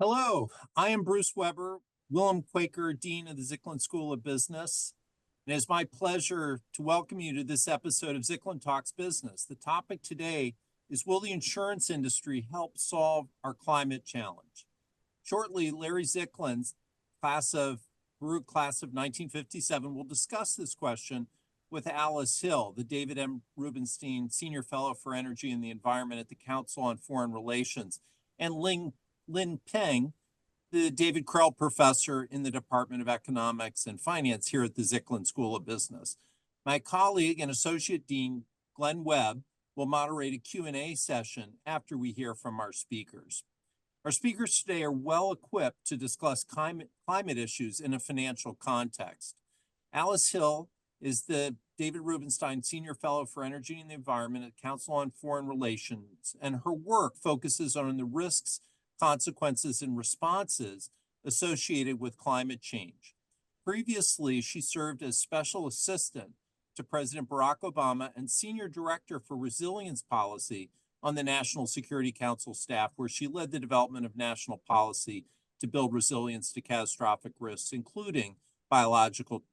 Hello, I am Bruce Weber, Willem Quaker, Dean of the Zicklin School of Business. And it's my pleasure to welcome you to this episode of Zicklin Talks Business. The topic today is, will the insurance industry help solve our climate challenge? Shortly, Larry Zicklin's Baruch class of 1957 will discuss this question with Alice Hill, the David M. Rubenstein Senior Fellow for Energy and the Environment at the Council on Foreign Relations, and Lin Peng, the David Krell Professor in the Department of Economics and Finance here at the Zicklin School of Business. My colleague and Associate Dean Gwendolyn Webb will moderate a Q&A session after we hear from our speakers. Our speakers today are well equipped to discuss climate issues in a financial context. Alice Hill is the David Rubenstein Senior Fellow for Energy and the Environment at the Council on Foreign Relations, and her work focuses on the risks, consequences, and responses associated with climate change. Previously, she served as Special Assistant to President Barack Obama and Senior Director for Resilience Policy on the National Security Council staff, where she led the development of national policy to build resilience to catastrophic risks, including biological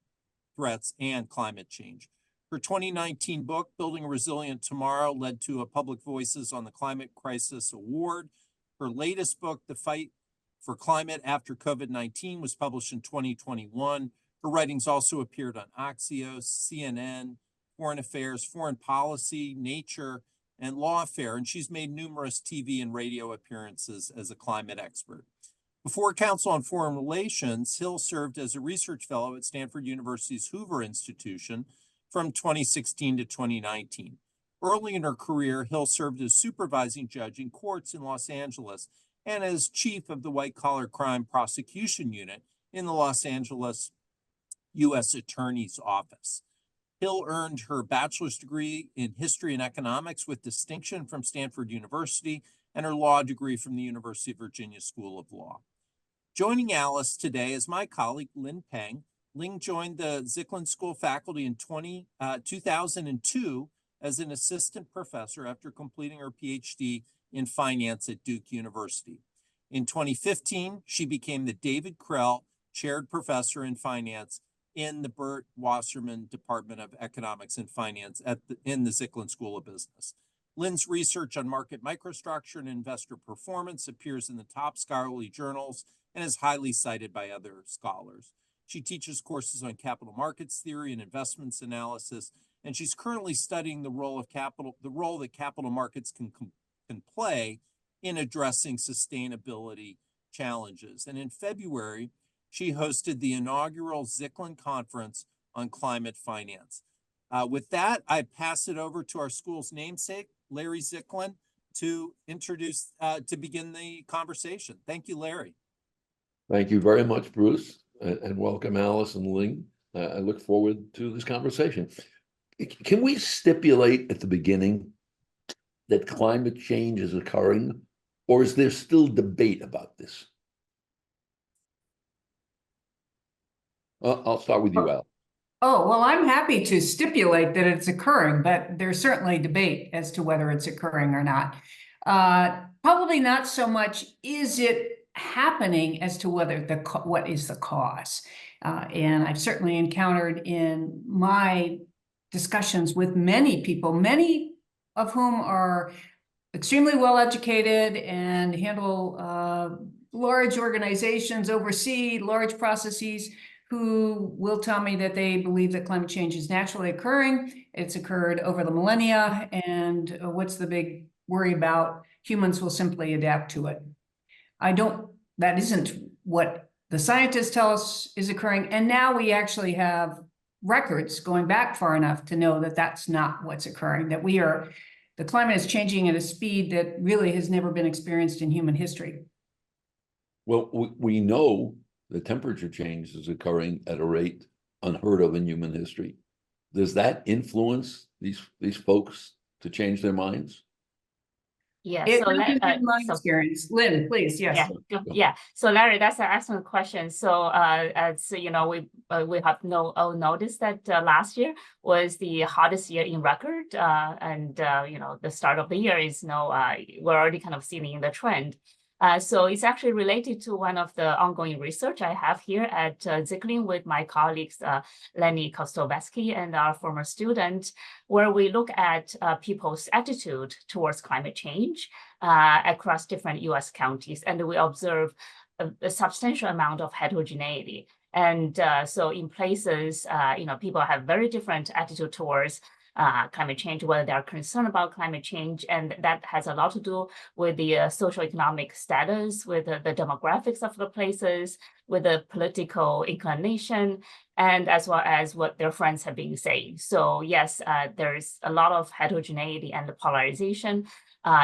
threats and climate change. Her 2019 book, Building a Resilient Tomorrow, led to a Public Voices on the Climate Crisis Award. Her latest book, The Fight for Climate After COVID-19, was published in 2021. Her writings also appeared on Axios, CNN, Foreign Affairs, Foreign Policy, Nature, and Lawfare, and she's made numerous TV and radio appearances as a climate expert. Before Council on Foreign Relations, Hill served as a research fellow at Stanford University's Hoover Institution from 2016 to 2019. Early in her career, Hill served as supervising judge in courts in Los Angeles and as chief of the white-collar crime prosecution unit in the Los Angeles U.S. Attorney's Office. Hill earned her bachelor's degree in history and economics with distinction from Stanford University and her law degree from the University of Virginia School of Law. Joining Alice today is my colleague, Lin Peng. Lin joined the Zicklin School faculty in 2002 as an assistant professor after completing her PhD in finance at Duke University. In 2015, she became the David Krell Chair Professor in Finance in the Burt Wasserman Department of Economics and Finance in the Zicklin School of Business. Lin's research on market microstructure and investor performance appears in the top scholarly journals and is highly cited by other scholars. She teaches courses on capital markets theory and investments analysis, and she's currently studying the role that capital markets can play in addressing sustainability challenges. And in February, she hosted the inaugural Zicklin Conference on Climate Finance. With that, I pass it over to our school's namesake, Larry Zicklin, to begin the conversation. Thank you, Larry. Thank you very much, Bruce, and welcome Alice and Ling. I look forward to this conversation. Can we stipulate at the beginning that climate change is occurring, or is there still debate about this? I'll start with you, Al. Oh, well, I'm happy to stipulate that it's occurring, but there's certainly debate as to whether it's occurring or not. Probably not so much is it happening as to whether what is the cause. And I've certainly encountered in my discussions with many people, many of whom are extremely well educated and handle large organizations, oversee large processes, who will tell me that they believe that climate change is naturally occurring. It's occurred over the millennia, and what's the big worry about? Humans will simply adapt to it. That isn't what the scientists tell us is occurring. And now we actually have records going back far enough to know that that's not what's occurring, that the climate is changing at a speed that really has never been experienced in human history. Well, we know the temperature change is occurring at a rate unheard of in human history. Does that influence these folks to change their minds? Yeah, so my experience. Lynn, please, yes. Yeah. So Larry, that's an excellent question. So we have noticed that last year was the hottest year in record, and the start of the year is we're already kind of seeing the trend. So it's actually related to one of the ongoing research I have here at Zicklin with my colleagues, Lenny Kostovetsky and our former student, where we look at people's attitude towards climate change across different US counties, and we observe a substantial amount of heterogeneity. And so in places, people have very different attitude towards climate change, whether they are concerned about climate change, and that has a lot to do with the socioeconomic status, with the demographics of the places, with the political inclination, and as well as what their friends have been saying. So yes, there's a lot of heterogeneity and polarization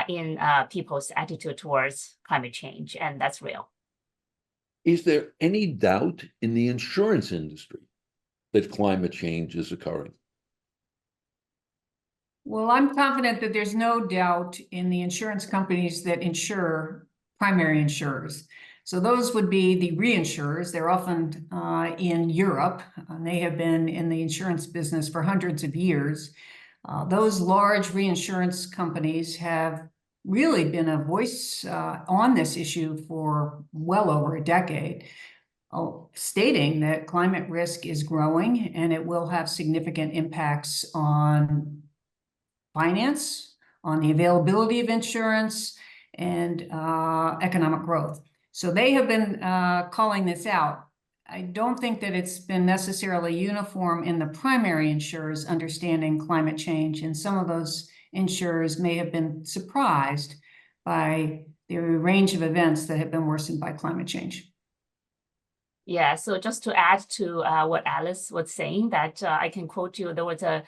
in people's attitude towards climate change, and that's real. Is there any doubt in the insurance industry that climate change is occurring? Well, I'm confident that there's no doubt in the insurance companies that insure primary insurers. So those would be the reinsurers. They're often in Europe. They have been in the insurance business for hundreds of years. Those large reinsurance companies have really been a voice on this issue for well over a decade, stating that climate risk is growing and it will have significant impacts on finance, on the availability of insurance, and economic growth. So they have been calling this out. I don't think that it's been necessarily uniform in the primary insurers understanding climate change, and some of those insurers may have been surprised by the range of events that have been worsened by climate change. Yeah, so just to add to what Alice was saying, that I can quote you, there was a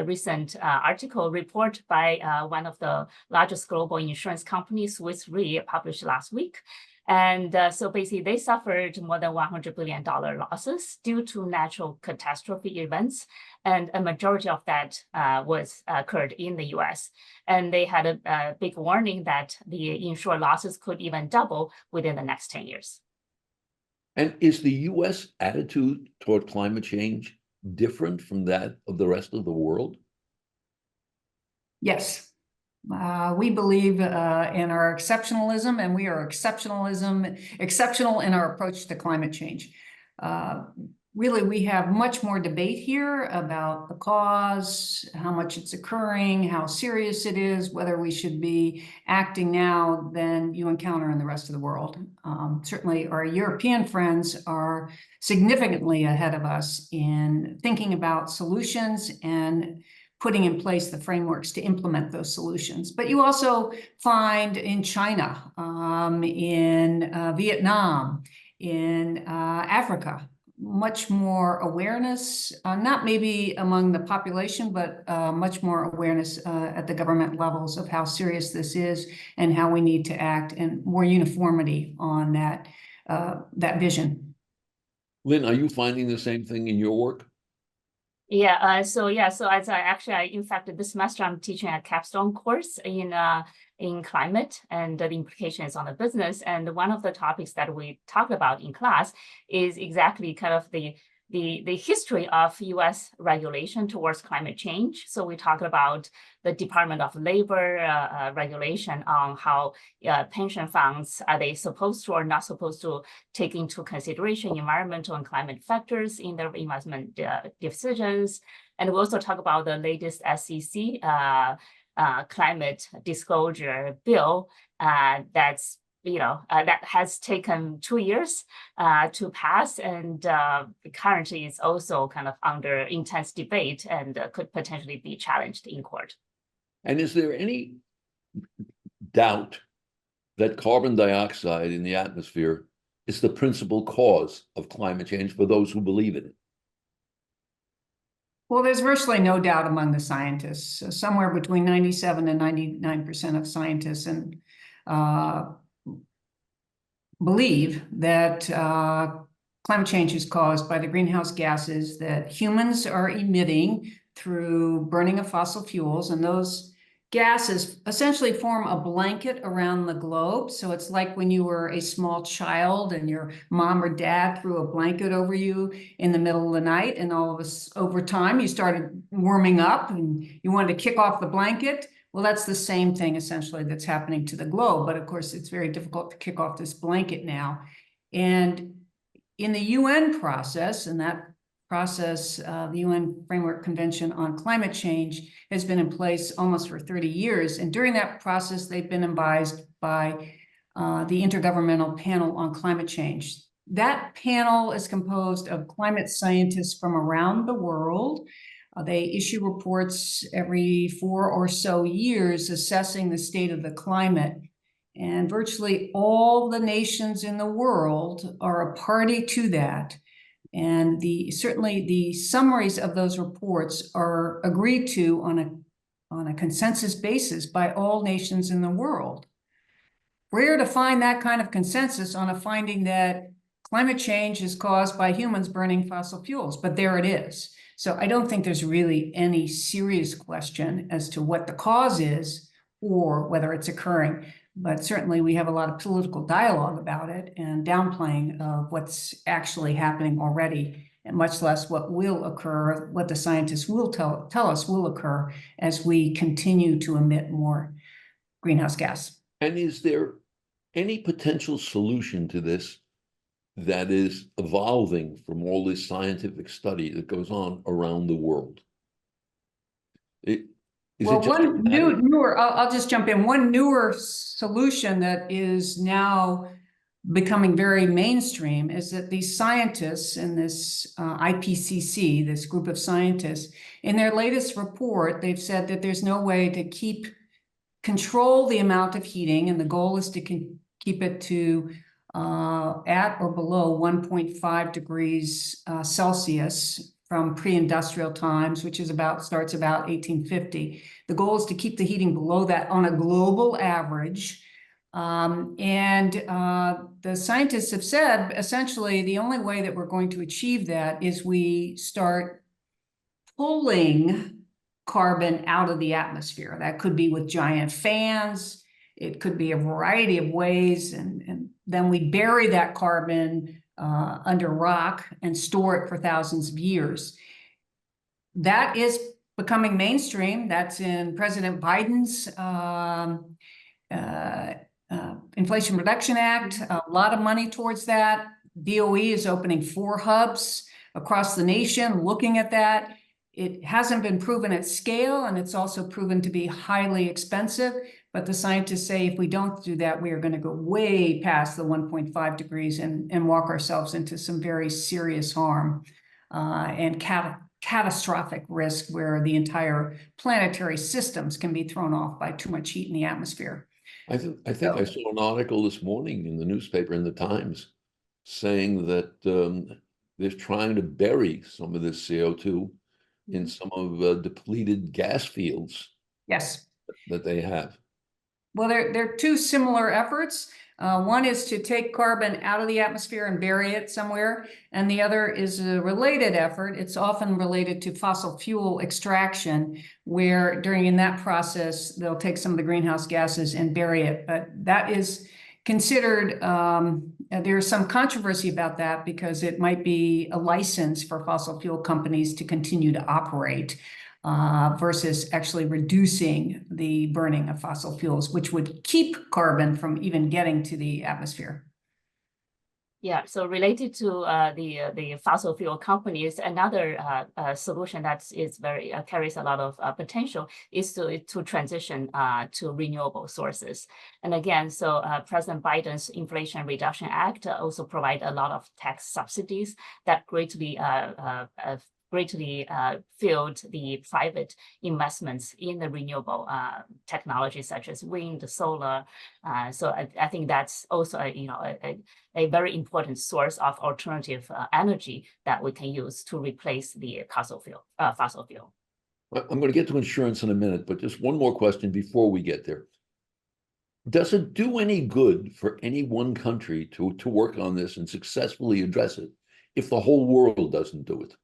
recent article report by one of the largest global insurance companies, Swiss Re, published last week. And so basically they suffered more than $100 billion losses due to natural catastrophe events. And a majority of that was occurred in the US. And they had a big warning that the insured losses could even double within the next 10 years. And is the US attitude toward climate change different from that of the rest of the world? Yes. We believe in our exceptionalism, and we are exceptional in our approach to climate change. Really, we have much more debate here about the cause, how much it's occurring, how serious it is, whether we should be acting now than you encounter in the rest of the world. Certainly, our European friends are significantly ahead of us in thinking about solutions and putting in place the frameworks to implement those solutions. But you also find in China, in Vietnam, in Africa, much more awareness, not maybe among the population, but much more awareness at the government levels of how serious this is and how we need to act, and more uniformity on that vision. Lin, are you finding the same thing in your work? Yeah, so as in fact, this semester I'm teaching a capstone course in climate and the implications on the business. And one of the topics that we talked about in class is exactly kind of the history of US regulation towards climate change. So we talked about the Department of Labor regulation on how pension funds, are they supposed to or not supposed to take into consideration environmental and climate factors in their investment decisions. And we also talk about the latest SEC climate disclosure bill that's that has taken 2 years to pass, and currently is also kind of under intense debate and could potentially be challenged in court. And is there any doubt that carbon dioxide in the atmosphere is the principal cause of climate change for those who believe in it? Well, there's virtually no doubt among the scientists. So somewhere between 97 and 99% of scientists and believe that climate change is caused by the greenhouse gases that humans are emitting through burning of fossil fuels, and those gases essentially form a blanket around the globe. So it's like when you were a small child and your mom or dad threw a blanket over you in the middle of the night, and all of us over time you started warming up and you wanted to kick off the blanket. Well, that's the same thing essentially that's happening to the globe, but of course it's very difficult to kick off this blanket now. And in the UN process, and that process, the UN Framework Convention on Climate Change has been in place almost for 30 years. And during that process, they've been advised by the Intergovernmental Panel on Climate Change. That panel is composed of climate scientists from around the world. They issue reports every 4 or so years assessing the state of the climate. And virtually all the nations in the world are a party to that. And certainly the summaries of those reports are agreed to on a consensus basis by all nations in the world. Rare to find that kind of consensus on a finding that climate change is caused by humans burning fossil fuels, but there it is. So I don't think there's really any serious question as to what the cause is or whether it's occurring. But certainly we have a lot of political dialogue about it and downplaying of what's actually happening already, and much less what will occur, what the scientists will tell us will occur as we continue to emit more greenhouse gas. And is there any potential solution to this that is evolving from all this scientific study that goes on around the world? I'll just jump in. One newer solution that is now becoming very mainstream is that these scientists in this IPCC, this group of scientists, in their latest report, they've said that there's no way to control the amount of heating, and the goal is to keep it to at or below 1.5 degrees Celsius from pre-industrial times, which starts about 1850. The goal is to keep the heating below that on a global average. The scientists have said, essentially, the only way that we're going to achieve that is we start pulling carbon out of the atmosphere. That could be with giant fans. It could be a variety of ways. And then we bury that carbon under rock and store it for thousands of years. That is becoming mainstream. That's in President Biden's Inflation Reduction Act, a lot of money towards that. DOE is opening 4 hubs across the nation looking at that. It hasn't been proven at scale, and it's also proven to be highly expensive. But the scientists say if we don't do that, we are going to go way past the 1.5 degrees and walk ourselves into some very serious harm and catastrophic risk where the entire planetary systems can be thrown off by too much heat in the atmosphere. I think I saw an article this morning in the newspaper, in the Times, saying that they're trying to bury some of this CO2 in some of depleted gas fields. Yes, that they have. Well, they're 2 similar efforts. One is to take carbon out of the atmosphere and bury it somewhere, and the other is a related effort. It's often related to fossil fuel extraction, where in that process, they'll take some of the greenhouse gases and bury it. But that is considered, there's some controversy about that because it might be a license for fossil fuel companies to continue to operate. Versus actually reducing the burning of fossil fuels, which would keep carbon from even getting to the atmosphere. Yeah, so related to the fossil fuel companies, another solution that is very carries a lot of potential is to transition to renewable sources. And again, so President Biden's Inflation Reduction Act also provide a lot of tax subsidies that greatly filled the private investments in the renewable technologies such as wind, solar. So I think that's also a very important source of alternative energy that we can use to replace the fossil fuel. I'm going to get to insurance in a minute, but just one more question before we get there. Does it do any good for any one country to work on this and successfully address it if the whole world doesn't do it?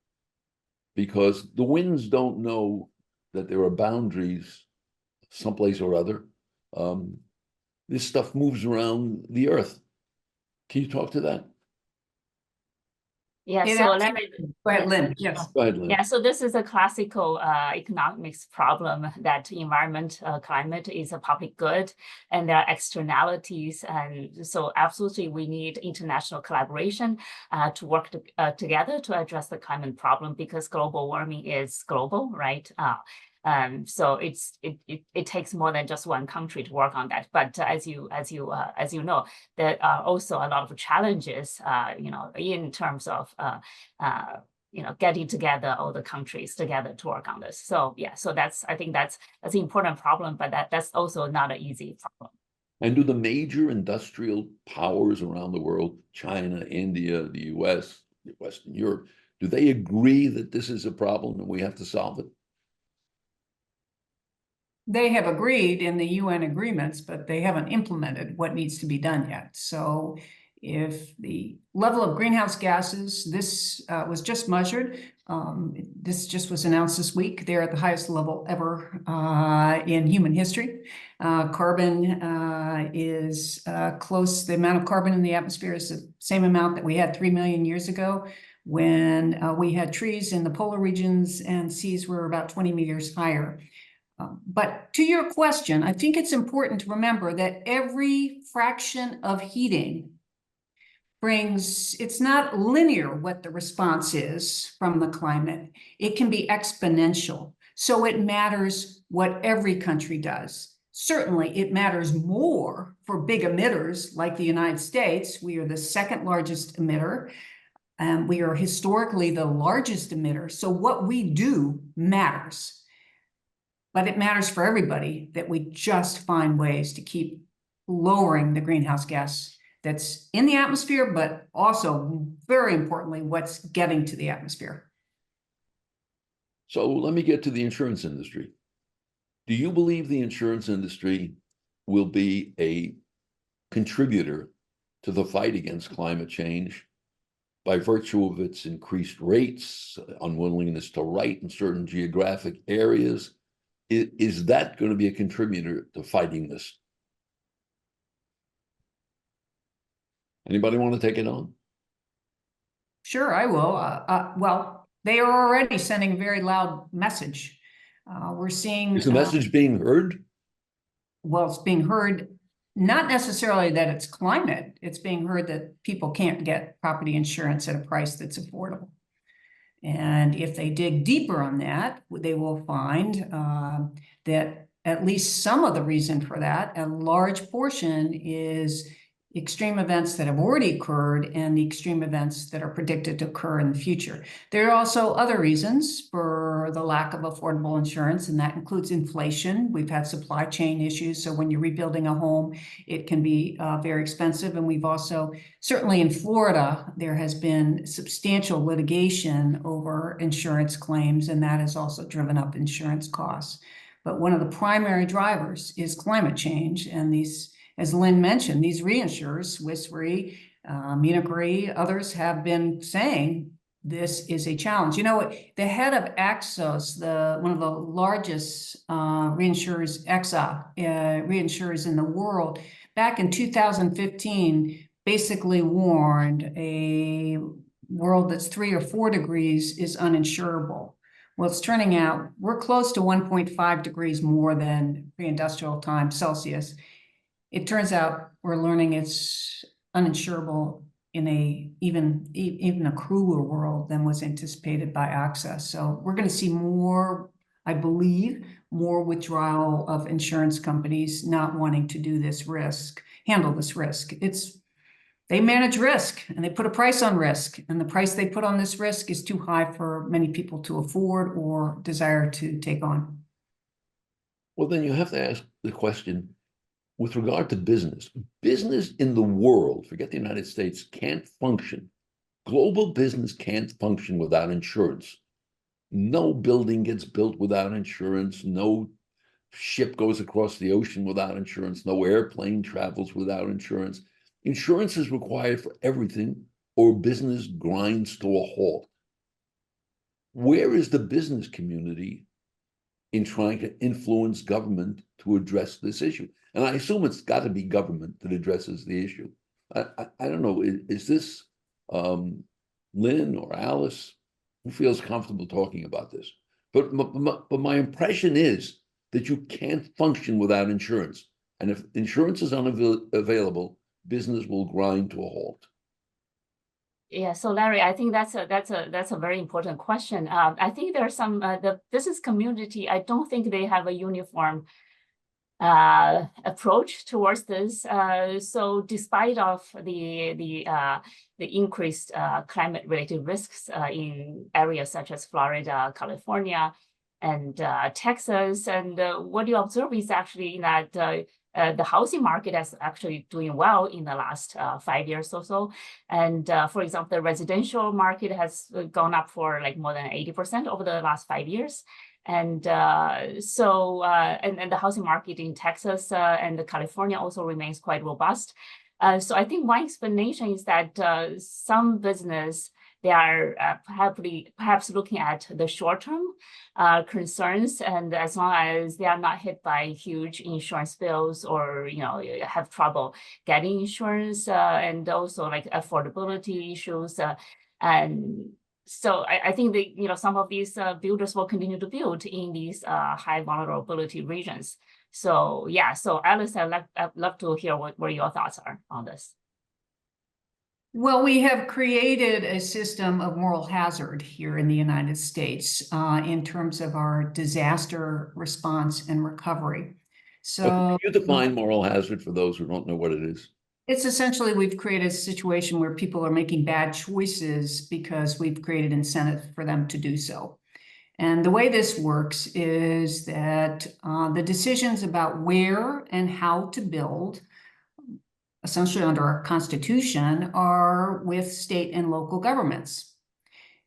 Because the winds don't know that there are boundaries someplace or other. This stuff moves around the earth. Can you talk to that? Yeah, It so actually- Go ahead, Lynn. Yes. Go ahead, Lynn. Yeah, so this is a classical economics problem that environment, climate is a public good, and there are externalities. And so absolutely we need international collaboration to work together to address the climate problem, because global warming is global, right? So it takes more than just one country to work on that. But as you know, there are also a lot of challenges, in terms of getting together all the countries together to work on this. So yeah, so I think that's an important problem, but that's also not an easy problem. And do the major industrial powers around the world, China, India, the US, Western Europe, do they agree that this is a problem and we have to solve it? They have agreed in the UN agreements, but they haven't implemented what needs to be done yet. So if the level of greenhouse gases, this was just measured. This just was announced this week. They're at the highest level ever in human history. Carbon is close. The amount of carbon in the atmosphere is the same amount that we had 3 million years ago, when we had trees in the polar regions and seas were about 20 meters higher. But to your question, I think it's important to remember that every fraction of heating it's not linear what the response is from the climate. It can be exponential. So it matters what every country does. Certainly, it matters more for big emitters like the United States. We are the second largest emitter, and we are historically the largest emitter. So what we do matters. But it matters for everybody that we just find ways to keep lowering the greenhouse gas that's in the atmosphere, but also, very importantly, what's getting to the atmosphere. So let me get to the insurance industry. Do you believe the insurance industry will be a contributor to the fight against climate change by virtue of its increased rates, unwillingness to write in certain geographic areas? Is that going to be a contributor to fighting this? Anybody want to take it on? Sure, I will. Well, they are already sending a very loud message. We're seeing... Is the message being heard? Well, it's being heard, not necessarily that it's climate. It's being heard that people can't get property insurance at a price that's affordable. And if they dig deeper on that, they will find that at least some of the reason for that, a large portion, is extreme events that have already occurred and the extreme events that are predicted to occur in the future. There are also other reasons for the lack of affordable insurance, and that includes inflation. We've had supply chain issues, so when you're rebuilding a home, it can be very expensive. And we've also, certainly in Florida, there has been substantial litigation over insurance claims, and that has also driven up insurance costs. But one of the primary drivers is climate change, and these, as Lynn mentioned, these reinsurers, Swiss Re, Munich Re, others have been saying this is a challenge. You know, the head of Axos, one of the largest reinsurers, reinsurers in the world, back in 2015, basically warned a world that's 3 or 4 degrees is uninsurable. Well, it's turning out we're close to 1.5 degrees more than pre-industrial time Celsius. It turns out we're learning it's uninsurable in even a crueler world than was anticipated by Access. So we're going to see more, I believe, more withdrawal of insurance companies not wanting to do this risk, handle this risk. They manage risk and they put a price on risk, and the price they put on this risk is too high for many people to afford or desire to take on. Well, then you have to ask the question, with regard to business in the world, forget the United States, can't function. Global business can't function without insurance. No building gets built without insurance. No ship goes across the ocean without insurance. No airplane travels without insurance. Insurance is required for everything, or business grinds to a halt. Where is the business community in trying to influence government to address this issue? And I assume it's got to be government that addresses the issue. I don't know, is this Lynn or Alice, who feels comfortable talking about this. But my impression is that you can't function without insurance. And if insurance is unavailable, business will grind to a halt. Yeah, so Larry, I think that's a very important question. I think there are some the business community. I don't think they have a uniform approach towards this. So despite of the increased climate-related risks in areas such as Florida, California, and Texas, and what you observe is actually that the housing market is actually doing well in the last 5 years or so. And for example, the residential market has gone up for like more than 80% over the last 5 years. And so the housing market in Texas and California also remains quite robust. So I think one explanation is that some business, they are perhaps looking at the short-term concerns, and as long as they are not hit by huge insurance bills or have trouble getting insurance, and also like affordability issues, and so I think that some of these builders will continue to build in these high vulnerability regions. So yeah, so Alice, I'd love to hear what your thoughts are on this. Well, we have created a system of moral hazard here in the United States in terms of our disaster response and recovery. So Can you define moral hazard for those who don't know what it is? It's essentially, we've created a situation where people are making bad choices because we've created incentive for them to do so. And the way this works is that the decisions about where and how to build, essentially under our Constitution, are with state and local governments.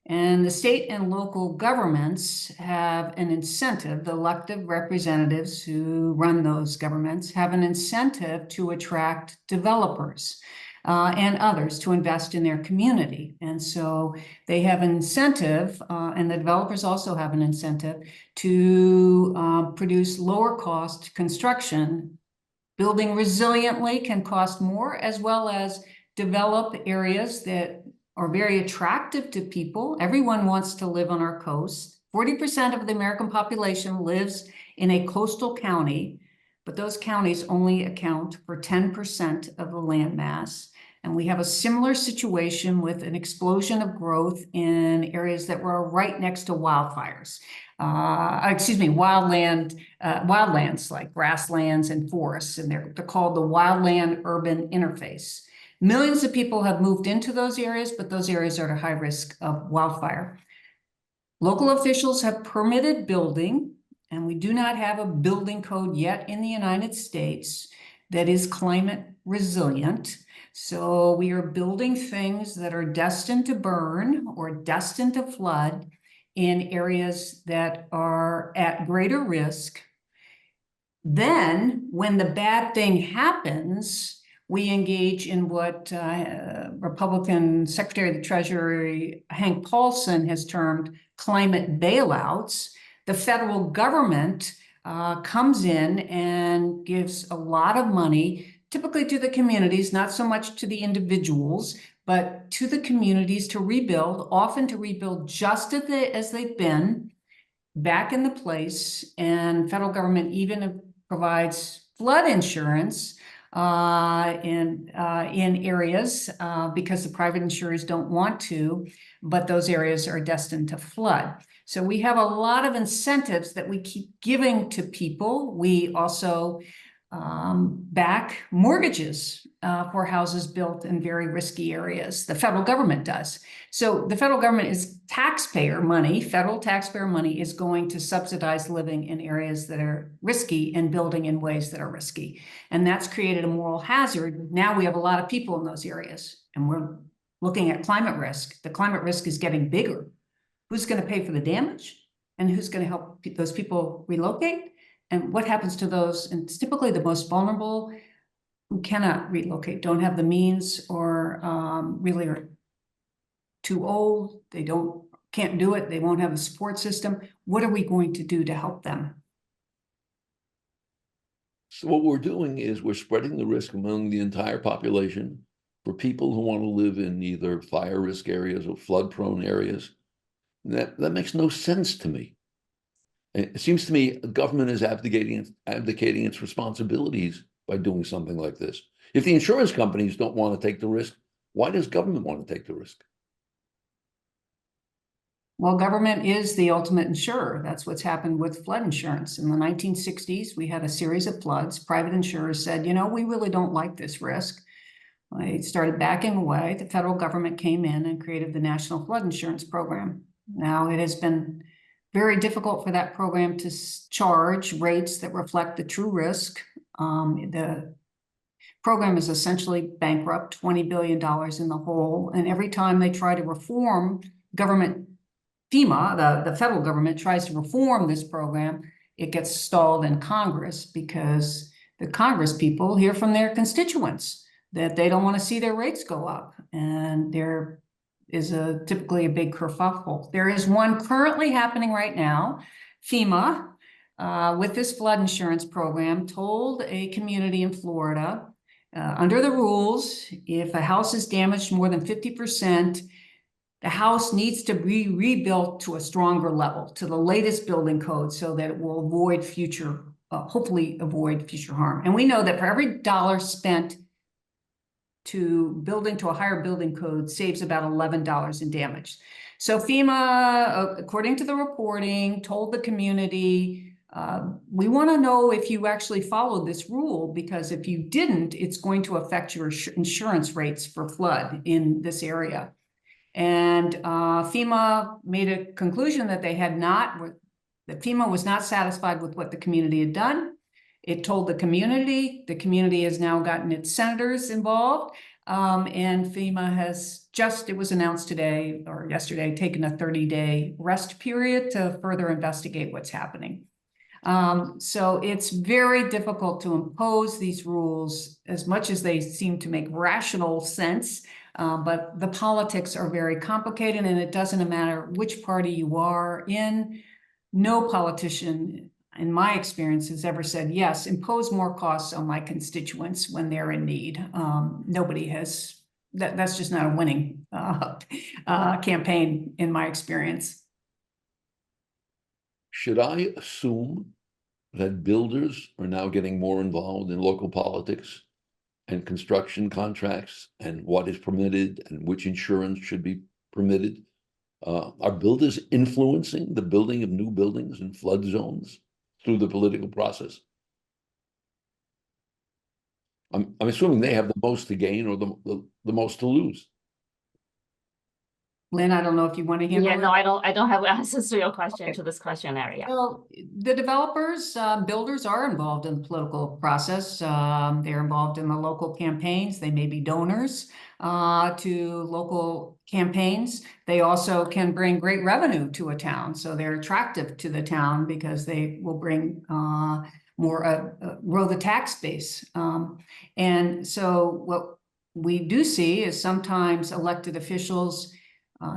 And the state and local governments have an incentive, the elected representatives who run those governments have an incentive to attract developers and others to invest in their community. And so they have an incentive, and the developers also have an incentive to produce lower cost construction. Building resiliently can cost more, as well as develop areas that are very attractive to people. Everyone wants to live on our coast. 40% of the American population lives in a coastal county, but those counties only account for 10% of the land mass. And we have a similar situation with an explosion of growth in areas that were right next to wildfires. Wildlands like grasslands and forests, and they're called the wildland urban interface. Millions of people have moved into those areas, but those areas are at a high risk of wildfire. Local officials have permitted building, and we do not have a building code yet in the United States that is climate resilient. So we are building things that are destined to burn or destined to flood in areas that are at greater risk. Then, when the bad thing happens, we engage in what Republican Secretary of the Treasury Hank Paulson has termed climate bailouts. The federal government comes in and gives a lot of money, typically to the communities, not so much to the individuals, but to the communities to rebuild, often to rebuild just as they've been, back in the place. And federal government even provides flood insurance in areas because the private insurers don't want to, but those areas are destined to flood. So we have a lot of incentives that we keep giving to people. We also back mortgages for houses built in very risky areas. The federal government does. So the federal government is taxpayer money. Federal taxpayer money is going to subsidize living in areas that are risky and building in ways that are risky. And that's created a moral hazard. Now we have a lot of people in those areas, and we're looking at climate risk. The climate risk is getting bigger. Who's going to pay for the damage? And who's going to help those people relocate? And what happens to those? And it's typically the most vulnerable who cannot relocate, don't have the means, or really are too old. They can't do it. They won't have a support system. What are we going to do to help them? So what we're doing is we're spreading the risk among the entire population, for people who want to live in either fire risk areas or flood prone areas. That makes no sense to me. It seems to me the government is abdicating its responsibilities by doing something like this. If the insurance companies don't want to take the risk, why does government want to take the risk? Well, government is the ultimate insurer. That's what's happened with flood insurance. In the 1960s, we had a series of floods. Private insurers said, you know, we really don't like this risk. They started backing away. The federal government came in and created the National Flood Insurance Program. Now, it has been very difficult for that program to charge rates that reflect the true risk. The program is essentially bankrupt, $20 billion in the hole. And every time they try to reform government, FEMA, the federal government tries to reform this program, it gets stalled in Congress because the Congress people hear from their constituents that they don't want to see their rates go up. And there is typically a big kerfuffle. There is one currently happening right now. FEMA, with this flood insurance program, told a community in Florida, under the rules, if a house is damaged more than 50%, the house needs to be rebuilt to a stronger level, to the latest building code, so that it will avoid future, hopefully avoid future harm. And we know that for every dollar spent to building to a higher building code saves about $11 in damage. So FEMA, according to the reporting, told the community, we want to know if you actually followed this rule, because if you didn't, it's going to affect your insurance rates for flood in this area. And FEMA made a conclusion that that FEMA was not satisfied with what the community had done. It told the community has now gotten its senators involved. And FEMA has it was announced today or yesterday, taken a 30-day rest period to further investigate what's happening. So it's very difficult to impose these rules as much as they seem to make rational sense. But the politics are very complicated, and it doesn't matter which party you are in. No politician, in my experience, has ever said, yes, impose more costs on my constituents when they're in need. Nobody has. That's just not a winning campaign, in my experience. Should I assume that builders are now getting more involved in local politics and construction contracts and what is permitted and which insurance should be permitted? Are builders influencing the building of new buildings in flood zones through the political process? I'm assuming they have the most to gain or the most to lose. Lynn, I don't know if you want to handle Yeah, it. no, I don't have answers to your question, to this question area. Well, the developers, builders are involved in the political process. They're involved in the local campaigns. They may be donors to local campaigns. They also can bring great revenue to a town. So they're attractive to the town because they will bring more, grow the tax base. And so what we do see is sometimes elected officials,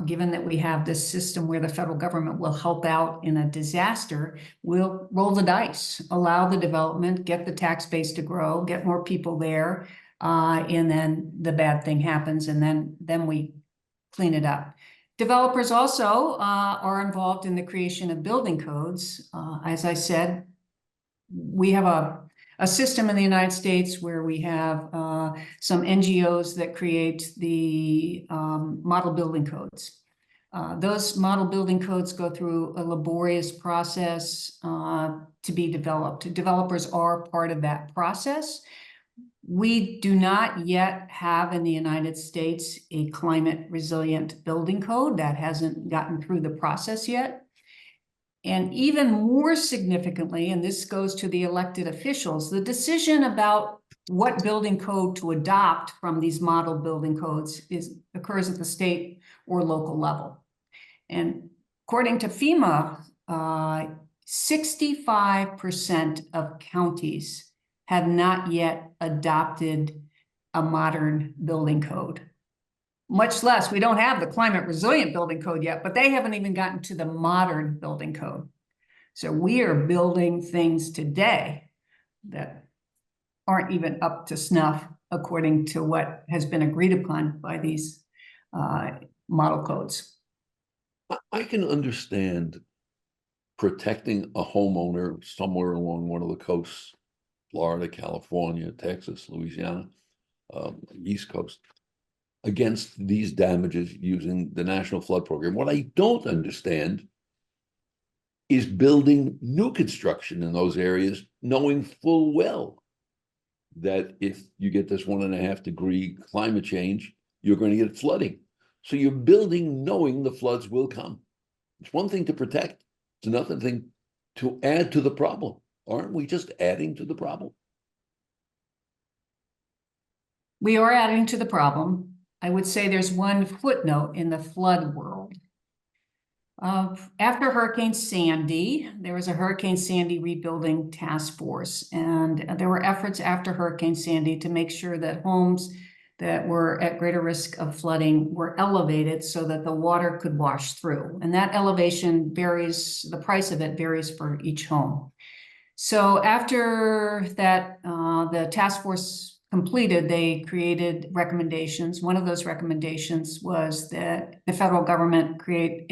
given that we have this system where the federal government will help out in a disaster, we'll roll the dice, allow the development, get the tax base to grow, get more people there, and then the bad thing happens, and then we clean it up. Developers also are involved in the creation of building codes. As I said, we have a system in the United States where we have some NGOs that create the model building codes. Those model building codes go through a laborious process to be developed. Developers are part of that process. We do not yet have in the United States a climate resilient building code. That hasn't gotten through the process yet. And even more significantly, and this goes to the elected officials, the decision about what building code to adopt from these model building codes occurs at the state or local level. And according to FEMA, 65% of counties have not yet adopted a modern building code. Much less, we don't have the climate resilient building code yet, but they haven't even gotten to the modern building code. So we are building things today that aren't even up to snuff according to what has been agreed upon by these model codes. I can understand protecting a homeowner somewhere along one of the coasts, Florida, California, Texas, Louisiana, East Coast, against these damages using the National Flood Program. What I don't understand is building new construction in those areas, knowing full well that if you get this 1.5 degree climate change, you're going to get flooding. So you're building knowing the floods will come. It's one thing to protect. It's another thing to add to the problem. Aren't we just adding to the problem? We are adding to the problem. I would say there's one footnote in the flood world. After Hurricane Sandy, there was a Hurricane Sandy rebuilding task force, and there were efforts after Hurricane Sandy to make sure that homes that were at greater risk of flooding were elevated so that the water could wash through. And that elevation varies, the price of it varies for each home. So after that, the task force completed, they created recommendations. One of those recommendations was that the federal government create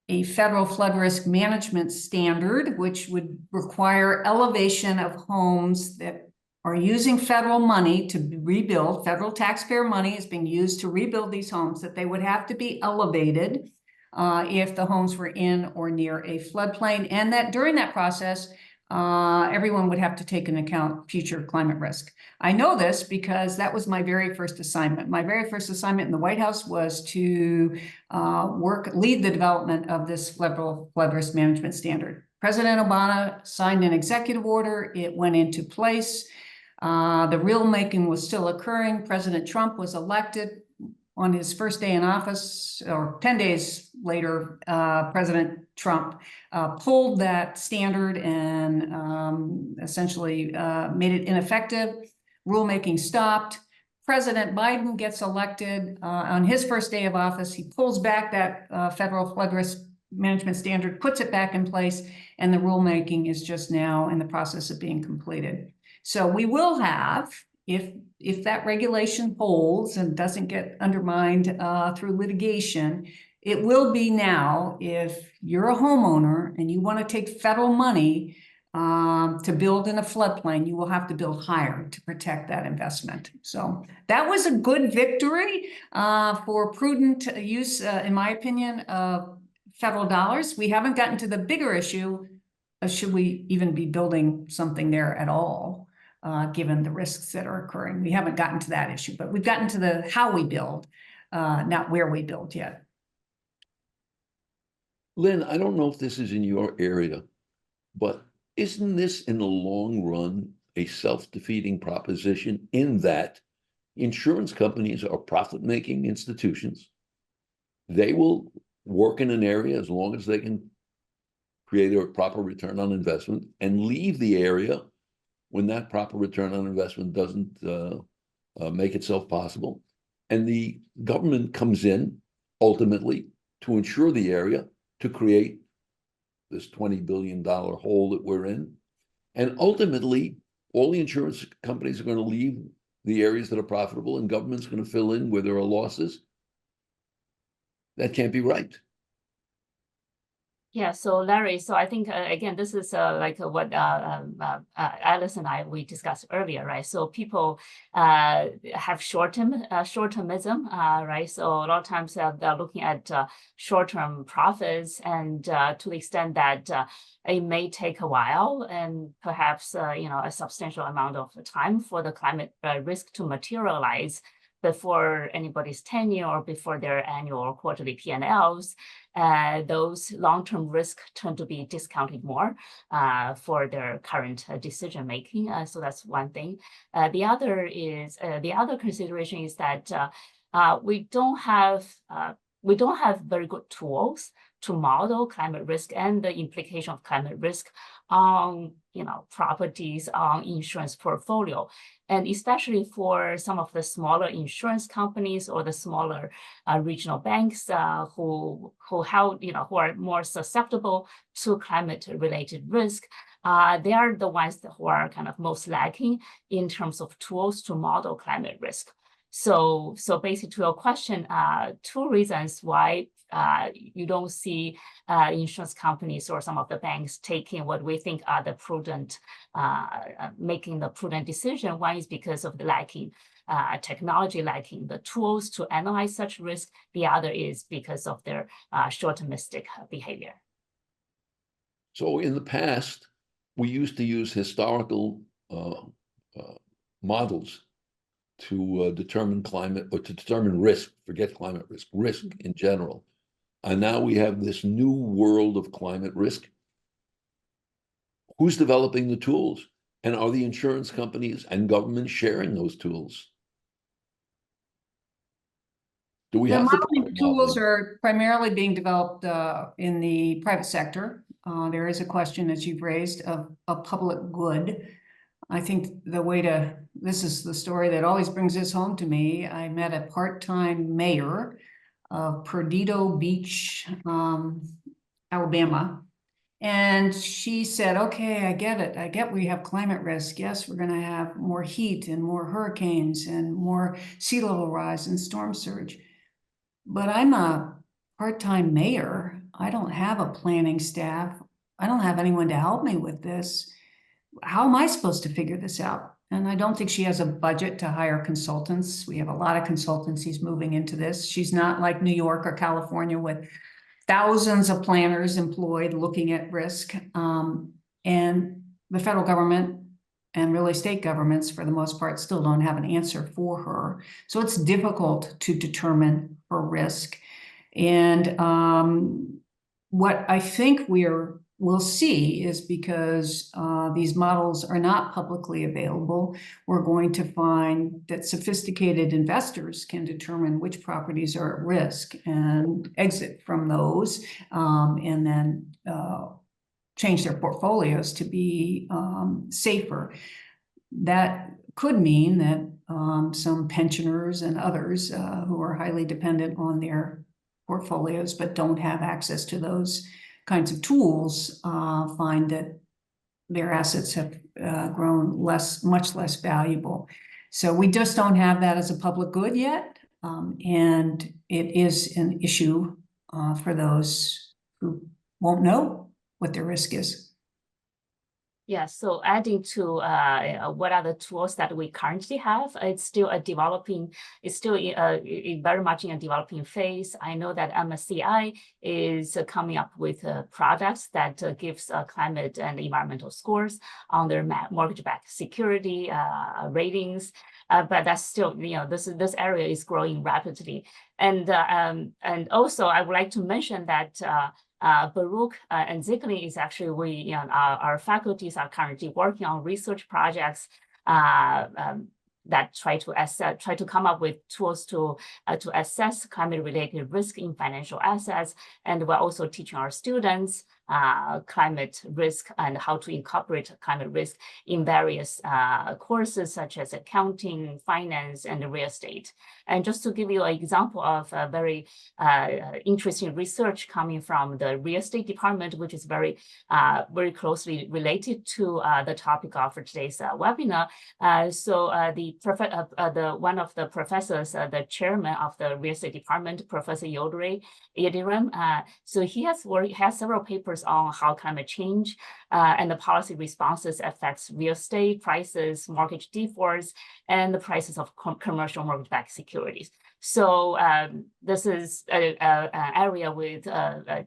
a federal flood risk management standard, which would require elevation of homes that are using federal money to rebuild. Federal taxpayer money is being used to rebuild these homes, that they would have to be elevated if the homes were in or near a floodplain, and that during that process, everyone would have to take into account future climate risk. I know this because that was my very first assignment. My very first assignment in the White House was to lead the development of this federal flood risk management standard. President Obama signed an executive order. It went into place. The rulemaking was still occurring. President Trump was elected. On his first day in office, or 10 days later, President Trump pulled that standard and essentially made it ineffective. Rulemaking stopped. President Biden gets elected. On his first day of office, he pulls back that federal flood risk management standard, puts it back in place, and the rulemaking is just now in the process of being completed. So we will have, if that regulation holds and doesn't get undermined through litigation, it will be now, if you're a homeowner and you want to take federal money to build in a floodplain, you will have to build higher to protect that investment. So that was a good victory for prudent use, in my opinion, of federal dollars. We haven't gotten to the bigger issue of should we even be building something there at all? Given the risks that are occurring. We haven't gotten to that issue, but we've gotten to the how we build, not where we build yet. Lynn, I don't know if this is in your area, but isn't this in the long run a self-defeating proposition in that insurance companies are profit-making institutions? They will work in an area as long as they can create a proper return on investment and leave the area when that proper return on investment doesn't make itself possible. And the government comes in ultimately to insure the area, to create this $20 billion hole that we're in. And ultimately, all the insurance companies are going to leave the areas that are profitable and government's going to fill in where there are losses. That can't be right. Yeah, so Larry, so I think, again, this is like what Alice and we discussed earlier, right? So people have short-termism, right? So a lot of times they're looking at short-term profits, and to the extent that it may take a while and perhaps, a substantial amount of time for the climate risk to materialize before anybody's tenure or before their annual or quarterly P&Ls, those long-term risks tend to be discounted more for their current decision making. So that's one thing. The other consideration is that we don't have very good tools to model climate risk and the implication of climate risk on properties, on insurance portfolio. And especially for some of the smaller insurance companies or the smaller regional banks who are more susceptible to climate-related risk, they are the ones who are kind of most lacking in terms of tools to model climate risk. So basically to your question, two reasons why you don't see insurance companies or some of the banks taking what we think are the prudent, making the prudent decision. One is because of the lacking technology, lacking the tools to analyze such risk. The other is because of their short-termistic behavior. So in the past, we used to use historical models to determine climate, or to determine risk, forget climate risk, risk in general. And now we have this new world of climate risk. Who's developing the tools? And are the insurance companies and governments sharing those tools? Do we The have to modeling tools are primarily being developed in the private sector. There is a question that you've raised of public good. I think the way to, this is the story that always brings this home to me. I met a part-time mayor of Perdido Beach, Alabama. And she said, okay, I get it. I get we have climate risk. Yes, we're going to have more heat and more hurricanes and more sea level rise and storm surge. But I'm a part-time mayor. I don't have a planning staff. I don't have anyone to help me with this. How am I supposed to figure this out? And I don't think she has a budget to hire consultants. We have a lot of consultancies moving into this. She's not like New York or California with thousands of planners employed looking at risk. And the federal government and really state governments, for the most part, still don't have an answer for her. So it's difficult to determine her risk. And what I think we'll see is, because these models are not publicly available, we're going to find that sophisticated investors can determine which properties are at risk and exit from those, and then change their portfolios to be safer. That could mean that some pensioners and others who are highly dependent on their portfolios but don't have access to those kinds of tools find that their assets have grown much less valuable. So we just don't have that as a public good yet. And it is an issue for those who won't know what their risk is. Yeah, so adding to what are the tools that we currently have, it's still very much in a developing phase. I know that MSCI is coming up with products that gives climate and environmental scores on their mortgage-backed security ratings. But that's still, this area is growing rapidly. And also I would like to mention that Baruch and Zicklin is actually, our faculties are currently working on research projects that try to come up with tools to assess climate-related risk in financial assets. And we're also teaching our students climate risk and how to incorporate climate risk in various courses such as accounting, finance, and real estate. And just to give you an example of a very interesting research coming from the real estate department, which is very closely related to the topic of today's webinar. So one of the professors, the chairman of the real estate department, Professor Yildirim, so he has several papers on how climate change and the policy responses affects real estate prices, mortgage defaults, and the prices of commercial mortgage-backed securities. So this is an area with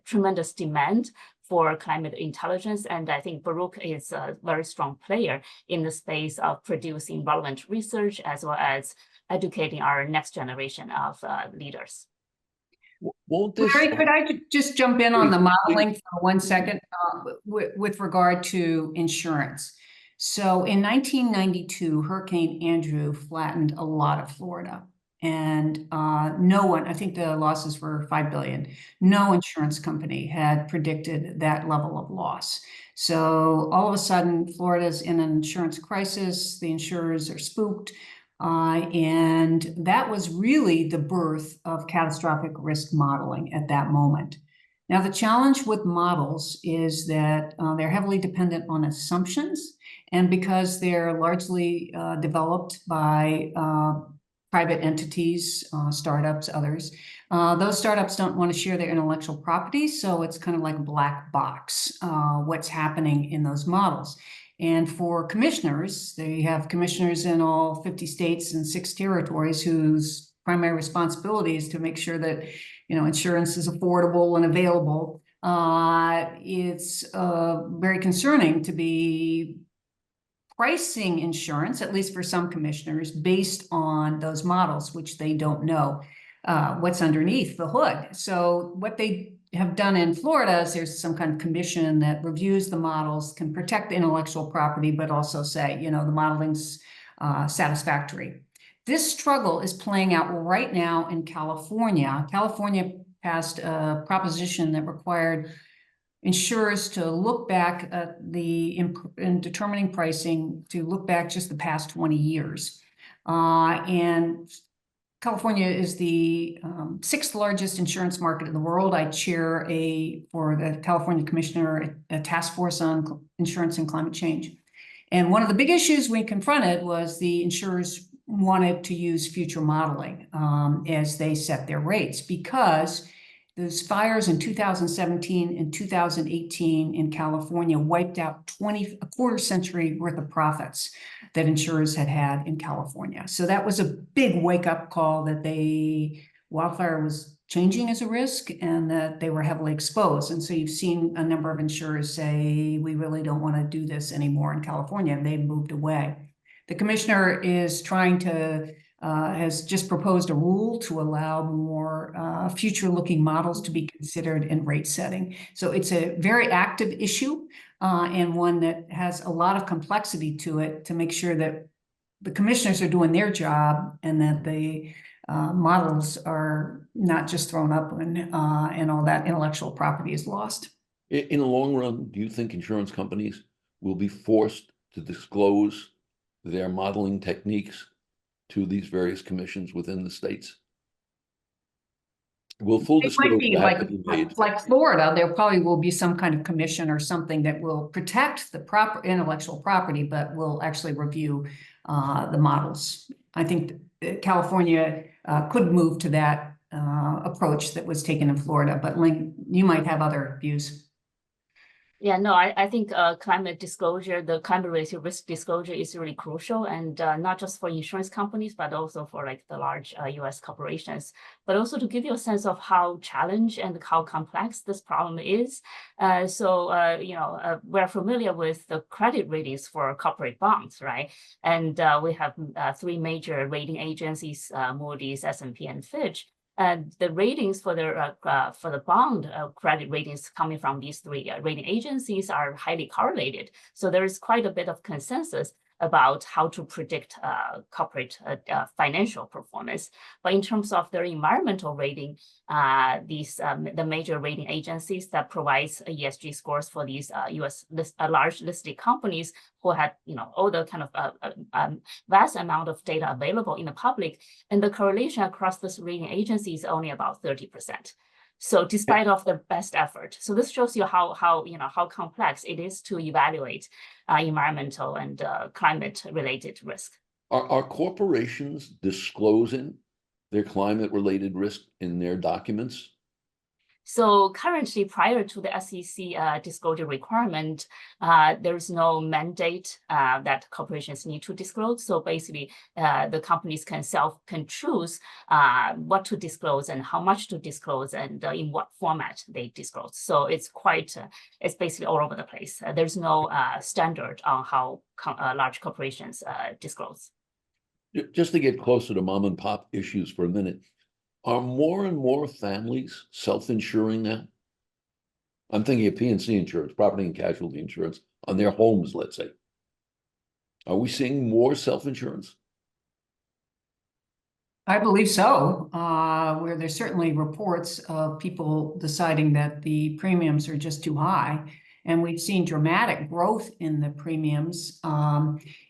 tremendous demand for climate intelligence. And I think Baruch is a very strong player in the space of producing relevant research, as well as educating our next generation of leaders. Won't this? Larry, could I just jump in on the modeling for 1 second with regard to insurance? So in 1992, Hurricane Andrew flattened a lot of Florida. And no one, I think the losses were $5 billion. No insurance company had predicted that level of loss. So all of a sudden, Florida's in an insurance crisis. The insurers are spooked. And that was really the birth of catastrophic risk modeling at that moment. Now, the challenge with models is that they're heavily dependent on assumptions, and because they're largely developed by private entities, startups, others, those startups don't want to share their intellectual property, so it's kind of like a black box, what's happening in those models. And for commissioners, they have commissioners in all 50 states and 6 territories whose primary responsibility is to make sure that, you know, insurance is affordable and available. It's very concerning to be pricing insurance, at least for some commissioners, based on those models, which they don't know what's underneath the hood. So what they have done in Florida is there's some kind of commission that reviews the models, can protect intellectual property, but also say, you know, the modeling's satisfactory. This struggle is playing out right now in California. California passed a proposition that required insurers to look back at in determining pricing, to look back just the past 20 years. And California is the 6th largest insurance market in the world. I chair for the California Commissioner, a task force on insurance and climate change. And one of the big issues we confronted was the insurers wanted to use future modeling as they set their rates, because those fires in 2017 and 2018 in California wiped out a quarter century worth of profits that insurers had in California. So that was a big wake-up call that wildfire was changing as a risk and that they were heavily exposed. And so you've seen a number of insurers say, we really don't want to do this anymore in California, and they've moved away. The commissioner is has just proposed a rule to allow more future-looking models to be considered in rate setting. So it's a very active issue and one that has a lot of complexity to it, to make sure that the commissioners are doing their job and that the models are not just thrown up and all that intellectual property is lost. In the long run, do you think insurance companies will be forced to disclose their modeling techniques to these various commissions within the states? Will full disclosure have to be made? Like Florida, there probably will be some kind of commission or something that will protect the proper intellectual property, but will actually review the models. I think California could move to that approach that was taken in Florida, but Lin, you might have other views. Yeah, no, I think climate disclosure, the climate-related risk disclosure is really crucial, and not just for insurance companies, but also for like the large US corporations, but also to give you a sense of how challenged and how complex this problem is. We're familiar with the credit ratings for corporate bonds, right? And we have 3 major rating agencies, Moody's, S&P, and Fitch. The ratings for the bond credit ratings coming from these 3 rating agencies are highly correlated. So there is quite a bit of consensus about how to predict corporate financial performance. But in terms of their environmental rating, the major rating agencies that provides ESG scores for these US large listed companies who had all the kind of vast amount of data available in the public, and the correlation across this rating agency is only about 30%. So despite of the best effort, so this shows you how complex it is to evaluate environmental and climate related risk. Are corporations disclosing their climate related risk in their documents? So currently, prior to the SEC disclosure requirement, there's no mandate that corporations need to disclose. So basically, the companies can choose what to disclose and how much to disclose and in what format they disclose. So it's it's basically all over the place. There's no standard on how large corporations disclose. Just to get closer to mom and pop issues for a minute, are more and more families self-insuring now? I'm thinking of P&C insurance, property and casualty insurance on their homes, let's say. Are we seeing more self-insurance? I believe so, where there's certainly reports of people deciding that the premiums are just too high and we've seen dramatic growth in the premiums.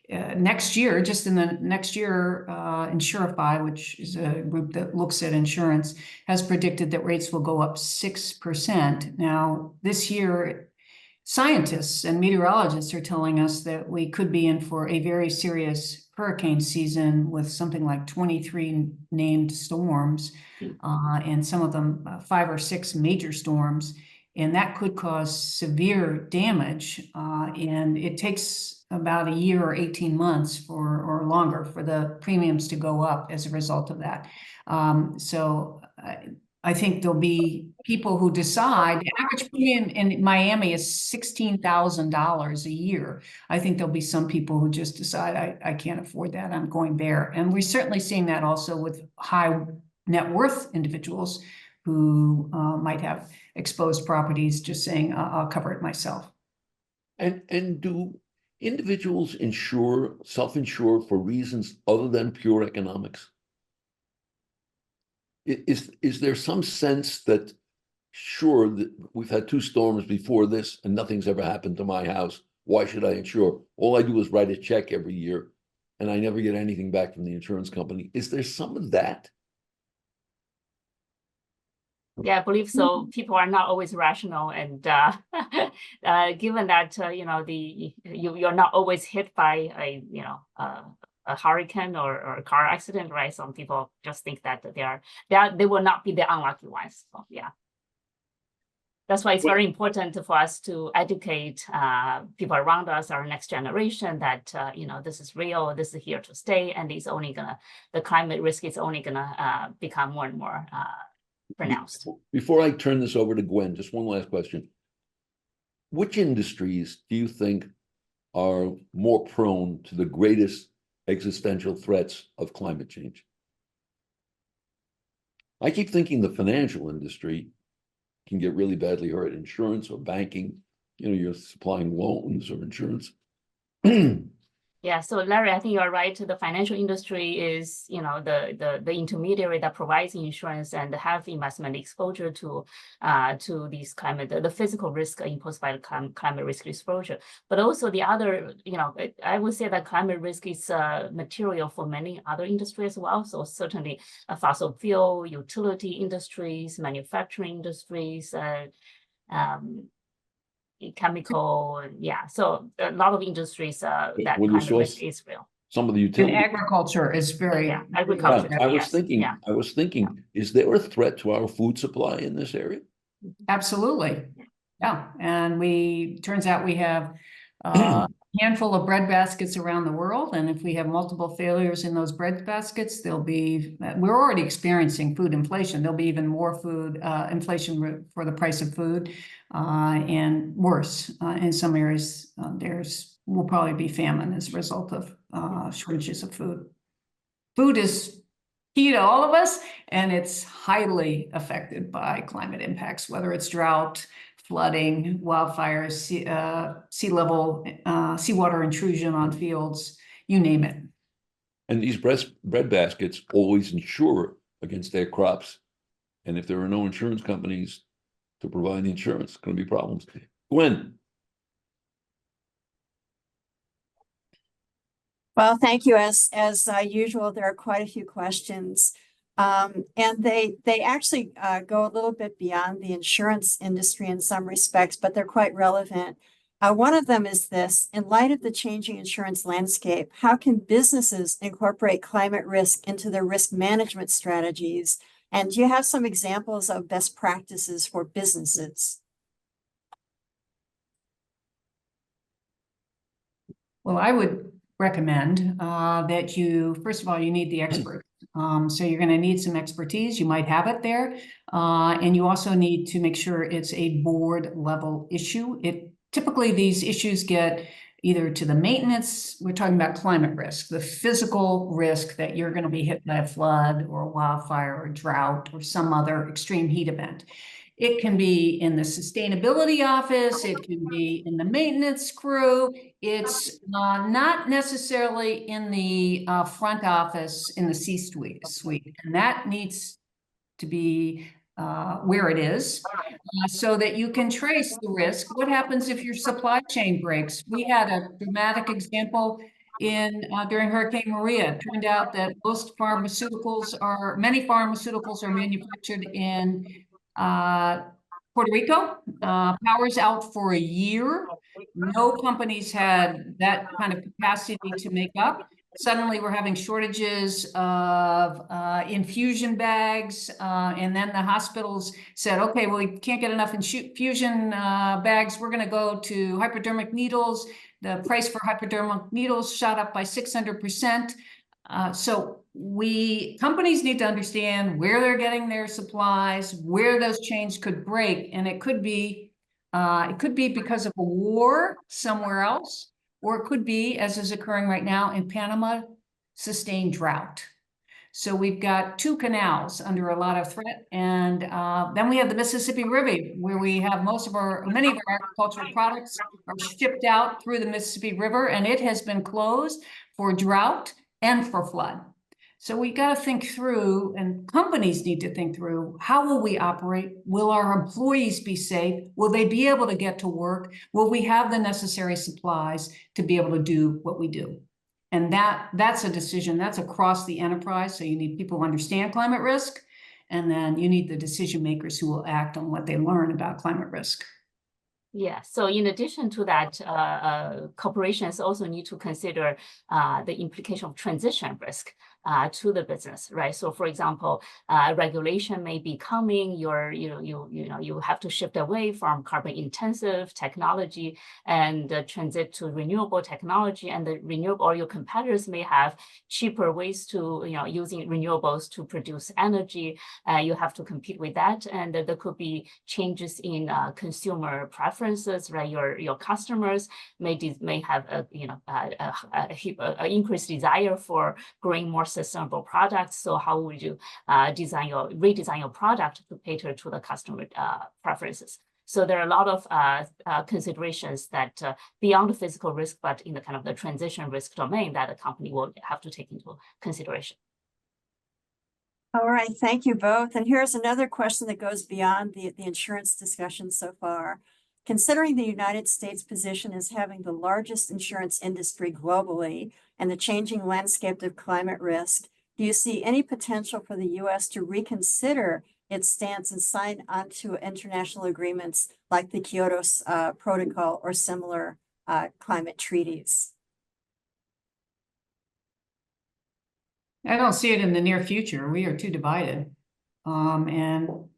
Next year, just in the next year, Insurify, which is a group that looks at insurance, has predicted that rates will go up 6%. Now, this year, scientists and meteorologists are telling us that we could be in for a very serious hurricane season with something like 23 named storms, and some of them 5 or 6 major storms. And that could cause severe damage. And it takes about a year or 18 months or longer for the premiums to go up as a result of that. So I think there'll be people who decide the average premium in Miami is $16,000 a year. I think there'll be some people who just decide, I can't afford that, I'm going there. And we're certainly seeing that also with high net worth individuals who might have exposed properties, just saying, I'll cover it myself. And do individuals self-insure for reasons other than pure economics? Is there some sense that, sure, that we've had 2 storms before this and nothing's ever happened to my house, why should I insure? All I do is write a check every year and I never get anything back from the insurance company. Is there some of that? Yeah, I believe so. People are not always rational, and given that you're not always hit by a hurricane or a car accident, right? Some people just think that they will not be the unlucky ones. So yeah, that's why it's very important for us to educate people around us, our next generation, that this is real, this is here to stay, and the climate risk is only gonna become more and more pronounced. Before I turn this over to Gwen, just one last question. Which industries do you think are more prone to the greatest existential threats of climate change? I keep thinking the financial industry can get really badly hurt. Insurance or banking, you're supplying loans or insurance. Yeah, so Larry, I think you're right. The financial industry is, the intermediary that provides insurance and have investment exposure to these the physical risk imposed by the climate risk exposure. But also the other, I would say that climate risk is material for many other industries as well. So certainly fossil fuel, utility industries, manufacturing industries, chemical, yeah. So a lot of industries that climate risk is real. Some of the utility. And agriculture is very. Agriculture. I was thinking, is there a threat to our food supply in this area? Absolutely. Yeah. And turns out we have a handful of bread baskets around the world. And if we have multiple failures in those bread baskets, we're already experiencing food inflation. There'll be even more food inflation for the price of food, and worse in some areas. Will probably be famine as a result of shortages of food. Food is key to all of us, and it's highly affected by climate impacts, whether it's drought, flooding, wildfires, seawater intrusion on fields, you name it. And these bread baskets always insure against their crops. And if there are no insurance companies to provide the insurance, it's going to be problems. Gwen. Well, thank you. As usual, there are quite a few questions. And they actually go a little bit beyond the insurance industry in some respects, but they're quite relevant. One of them is this: in light of the changing insurance landscape, how can businesses incorporate climate risk into their risk management strategies? And do you have some examples of best practices for businesses? Well, I would recommend that first of all, you need the experts. So you're going to need some expertise. You might have it there. And you also need to make sure it's a board level issue. Typically, these issues get either to the maintenance, we're talking about climate risk, the physical risk that you're going to be hit by a flood or a wildfire or drought or some other extreme heat event. It can be in the sustainability office. It can be in the maintenance crew. It's not necessarily in the front office in the C-suite. And that needs to be where it is, so that you can trace the risk. What happens if your supply chain breaks? We had a dramatic example during Hurricane Maria. It turned out that many pharmaceuticals are manufactured in Puerto Rico. Power's out for a year. No companies had that kind of capacity to make up. Suddenly we're having shortages of infusion bags, and then the hospitals said, okay, well, we can't get enough infusion bags. We're going to go to hypodermic needles. The price for hypodermic needles shot up by 600%. So companies need to understand where they're getting their supplies, where those chains could break, and it could be because of a war somewhere else, or it could be, as is occurring right now in Panama, sustained drought. So we've got 2 canals under a lot of threat, and then we have the Mississippi River, where we have many of our agricultural products are shipped out through the Mississippi River, and it has been closed for drought and for flood. So we got to think through, and companies need to think through, how will we operate? Will our employees be safe? Will they be able to get to work? Will we have the necessary supplies to be able to do what we do? And that's a decision that's across the enterprise. So you need people who understand climate risk, and then you need the decision makers who will act on what they learn about climate risk. Yeah, so in addition to that, corporations also need to consider the implication of transition risk to the business, right? So, for example, regulation may be coming. You have to shift away from carbon-intensive technology and transit to renewable technology. And or your competitors may have cheaper ways to, using renewables to produce energy. You have to compete with that, and there could be changes in consumer preferences, right? Your customers may have an increased desire for growing more sustainable products. So how would you redesign your product to cater to the customer preferences? So there are a lot of considerations that beyond the physical risk, but in the kind of the transition risk domain that a company will have to take into consideration. All right, thank you both. And here's another question that goes beyond the insurance discussion so far. Considering the United States' position as having the largest insurance industry globally and the changing landscape of climate risk, do you see any potential for the U.S. to reconsider its stance and sign onto international agreements like the Kyoto Protocol or similar climate treaties? I don't see it in the near future. We are too divided. To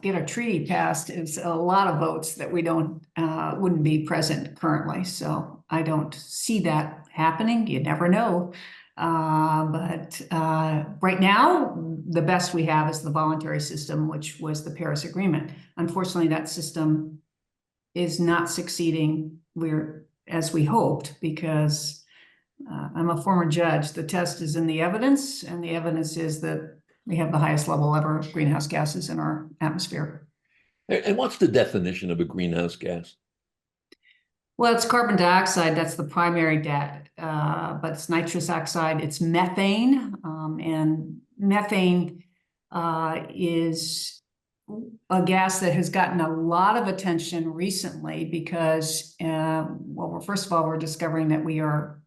get a treaty passed is a lot of votes that we wouldn't be present currently. So I don't see that happening. You never know. But right now, the best we have is the voluntary system, which was the Paris Agreement. Unfortunately, that system is not succeeding as we hoped, because I'm a former judge. The test is in the evidence, and the evidence is that we have the highest level ever of greenhouse gases in our atmosphere. And what's the definition of a greenhouse gas? Well, it's carbon dioxide. That's the primary but it's nitrous oxide. It's methane, and methane is a gas that has gotten a lot of attention recently because, first of all, we're discovering that we are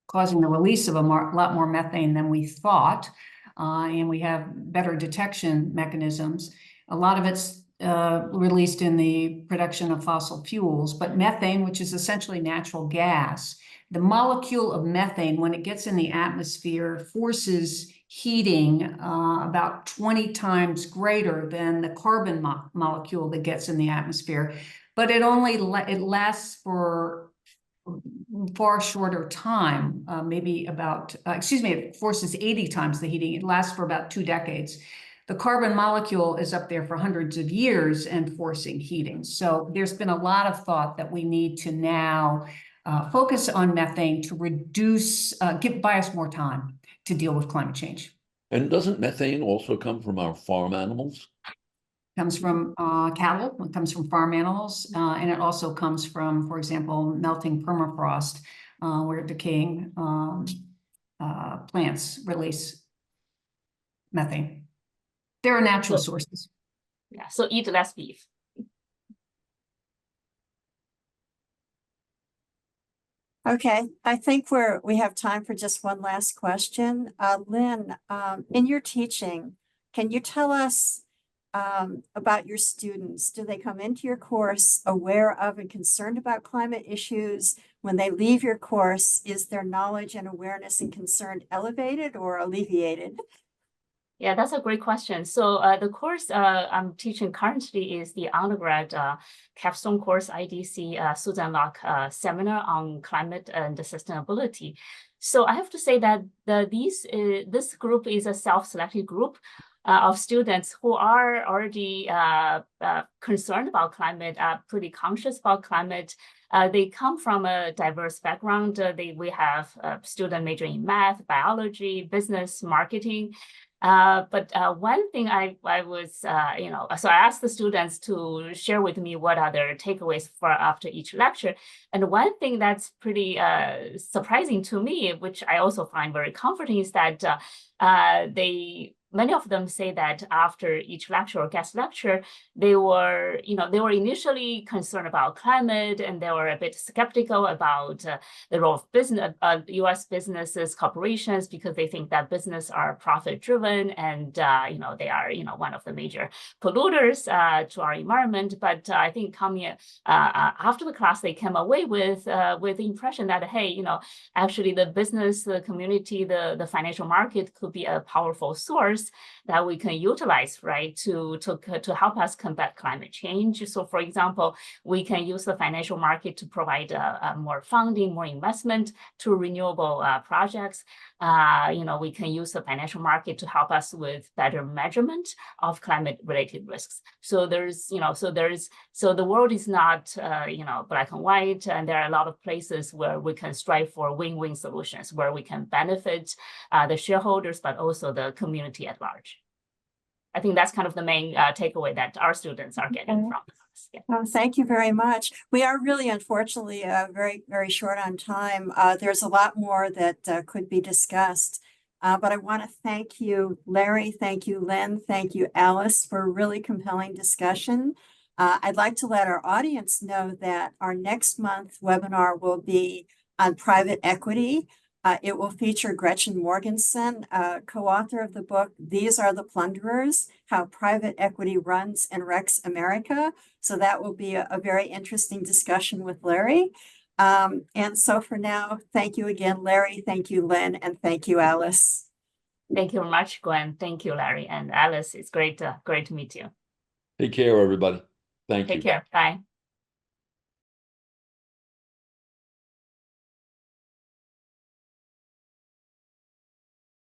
causing the release of a lot more methane than we thought. And we have better detection mechanisms. A lot of it's released in the production of fossil fuels, but methane, which is essentially natural gas, the molecule of methane, when it gets in the atmosphere, forces heating about 20 times greater than the carbon molecule that gets in the atmosphere. But it lasts for far shorter time, it forces 80 times the heating. It lasts for about 2 decades. The carbon molecule is up there for hundreds of years and forcing heating. So there's been a lot of thought that we need to now focus on methane to buy us more time to deal with climate change. And doesn't methane also come from our farm animals? Comes from cattle, it comes from farm animals, and it also comes from, for example, melting permafrost, where decaying plants release methane. There are natural So- sources. Yeah, so eat less beef. Okay, I think we have time for just one last question. Lin, in your teaching, can you tell us about your students? Do they come into your course aware of and concerned about climate issues? When they leave your course, is their knowledge and awareness and concern elevated or alleviated? Yeah, that's a great question. So the course I'm teaching currently is the undergrad capstone course, IDC Susan Locke seminar on climate and sustainability. So I have to say that this group is a self-selected group of students who are already concerned about climate, pretty conscious about climate. They come from a diverse background. We have students majoring in math, biology, business, marketing. But one thing I was, so I asked the students to share with me what are their takeaways for after each lecture. And one thing that's pretty surprising to me, which I also find very comforting, is that many of them say that after each lecture or guest lecture, they were initially concerned about climate, and they were a bit skeptical about the role of business, U.S. businesses, corporations, because they think that business are profit-driven, and they are one of the major polluters to our environment. But I think coming after the class, they came away with the impression that hey, actually the business, the community, the financial market could be a powerful source that we can utilize, right, to help us combat climate change. So, for example, we can use the financial market to provide more funding, more investment to renewable projects. We can use the financial market to help us with better measurement of climate-related risks. So so the world is not black and white, and there are a lot of places where we can strive for win-win solutions, where we can benefit the shareholders, but also the community at large. I think that's kind of the main takeaway that our students are getting from us. Yeah. Oh, thank you very much. We are really, unfortunately, very, very short on time. There's a lot more that could be discussed. But I want to thank you, Larry. Thank you, Lin. Thank you, Alice, for a really compelling discussion. I'd like to let our audience know that our next month webinar will be on private equity. It will feature Gretchen Morgensen, co-author of the book, These Are the Plunderers, How Private Equity Runs and Wrecks America. So that will be a very interesting discussion with Larry. And so for now, thank you again, Larry. Thank you, Lin, and thank you, Alice. Thank you very much, Gwen. Thank you, Larry and Alice. It's great to meet you. Take care, everybody. Thank you. Take care. Bye.